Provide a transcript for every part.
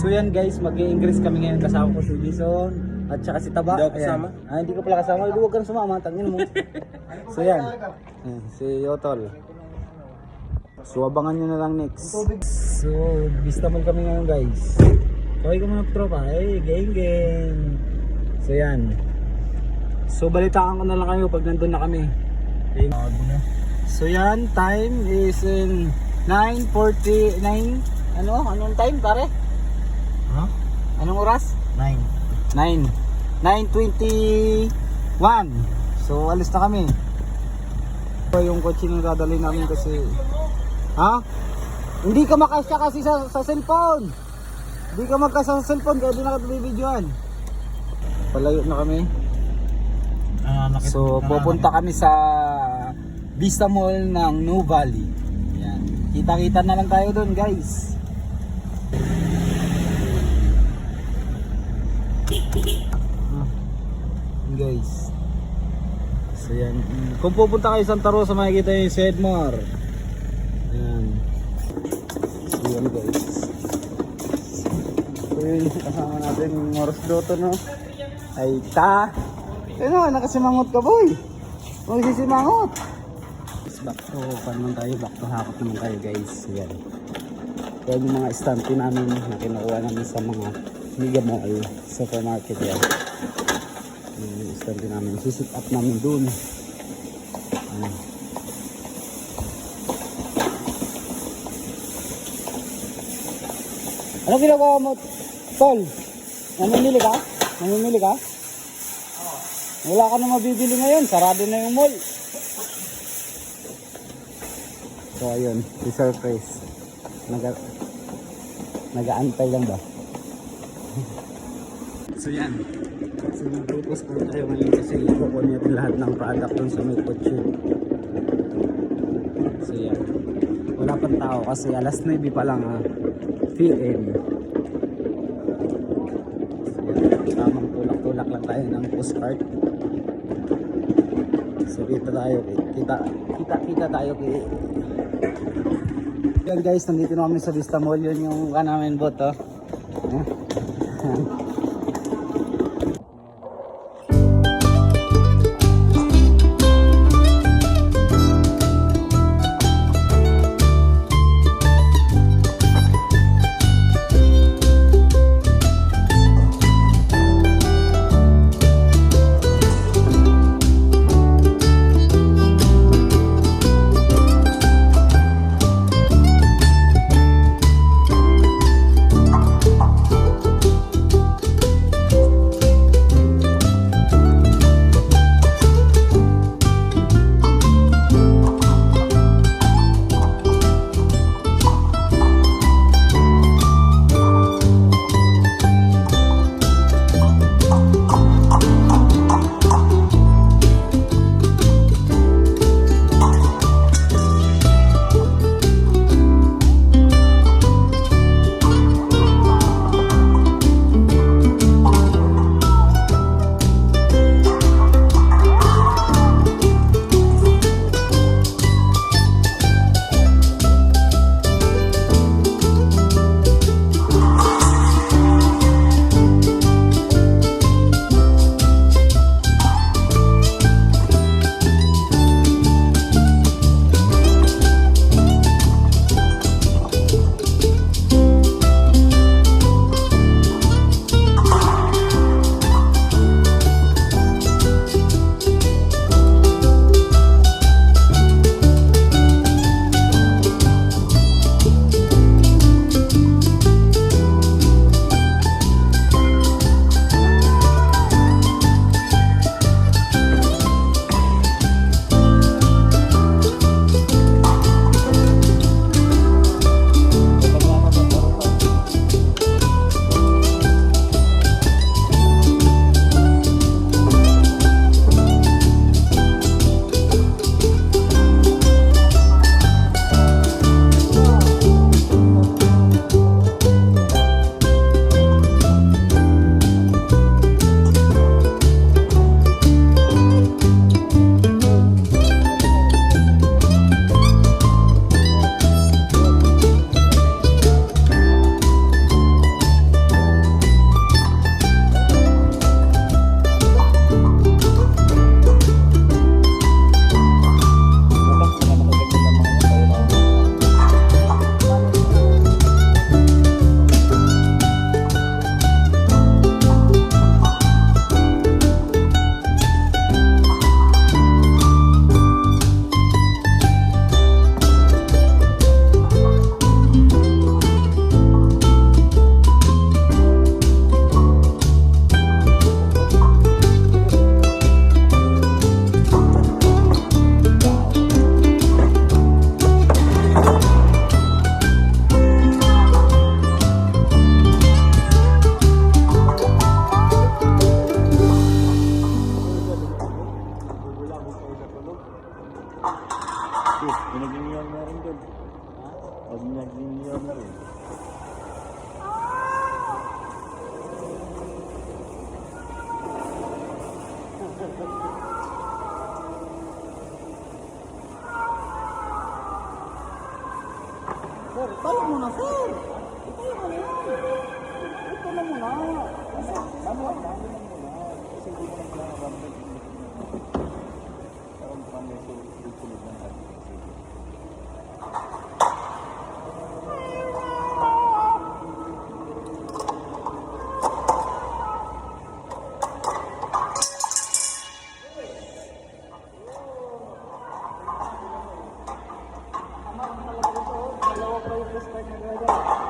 So yan guys, mag-i-ingress kami ngayon, kasama ko si Jason at saka si Taba. Hindi ako kasama? Ayan. Hindi ko pala kasama, huwag kang sumama, tangin mo. So yan, si Yotol. So abangan nyo na lang next. So Vista Mall kami ngayon guys. Kaway ka mga tropa, gang. So yan. So balitaan ko na lang kayo pag nandun na kami. Okay. So yan, time is in 9:49. Anong time pare? Huh? Anong oras? 9. 9:21. So alis na kami. Ito yung kotse na dadalhin namin kasi hindi ka makasya kasi sa cellphone. Hindi ka magkasya sa cellphone kaya di na ka bibidyoan. Palayo na kami. So pupunta kami sa Vista Mall ng New Valley. Yan. Kita-kita na lang tayo doon guys. Guys. So yan. Kung pupunta kayo sa Santa Rosa, makikita nyo yung Sedmar. Yan. So yan guys. So yun, kasama natin yung Morris Doto, no? Ay ta! Ano, nakasimangot ka boy! Huwag sisimangot! Back to, naman tayo, back to hakot naman tayo guys. So yan. Yan yung mga estante namin na kinukuha namin sa mga Mega Mall, supermarket yan. Yung estante namin, sisit up namin dun. Ano ginagawa mo, Tol? Namimili ka? Namimili ka? Wala ka na mabibili ngayon, sarado na yung mall. So ayun, si surprise. Nag-aantay lang ba? So yan. So nag-propose ko tayo ngayon kasi ikukuha natin lahat ng product dun sa may kotse. So yan. Wala pang tao kasi alas 9 pa lang PM. So yan. Tamang tulak-tulak lang tayo ng postcard. So kita tayo tayo yan guys, nandito na kami sa Vista Mall. Yun yung namin bot na rin doon. Pag nag-junior na rin. Sir, tayo muna, sir. Tayo muna. Ito na muna. Manual lang muna. Kasi hindi mo lang ramdam. Parang kami susunod lang natin. Dalawa pa yung start na gagawin.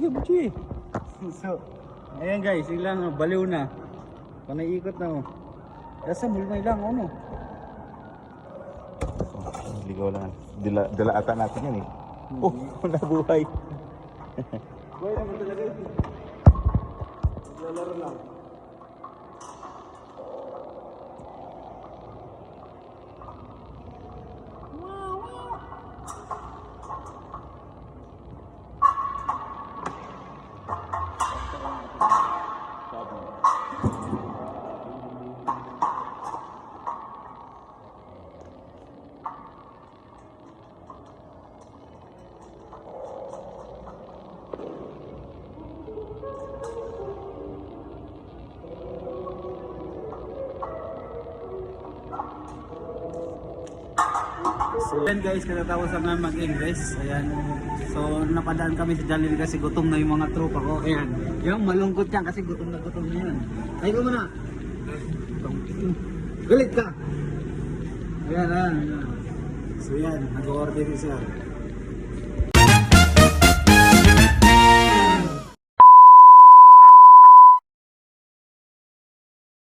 Butchi. So, ayan guys, ilang baliw na. Panay-ikot na oh. Dasa mulmay lang ano. Ligaw lang. Dala ata natin yan eh. Oh, nabuhay. Buhay naman talaga yun. Naglalaro lang. So yan guys, katatapos na mag-invest. Ayan. So napadaan kami sa Jollibee kasi gutom na yung mga tropa ko. Ayan. Yung malungkot yan kasi gutom na yan. Ay ko muna. Galit ka. Ayan, ayan. So yan, nag-order siya.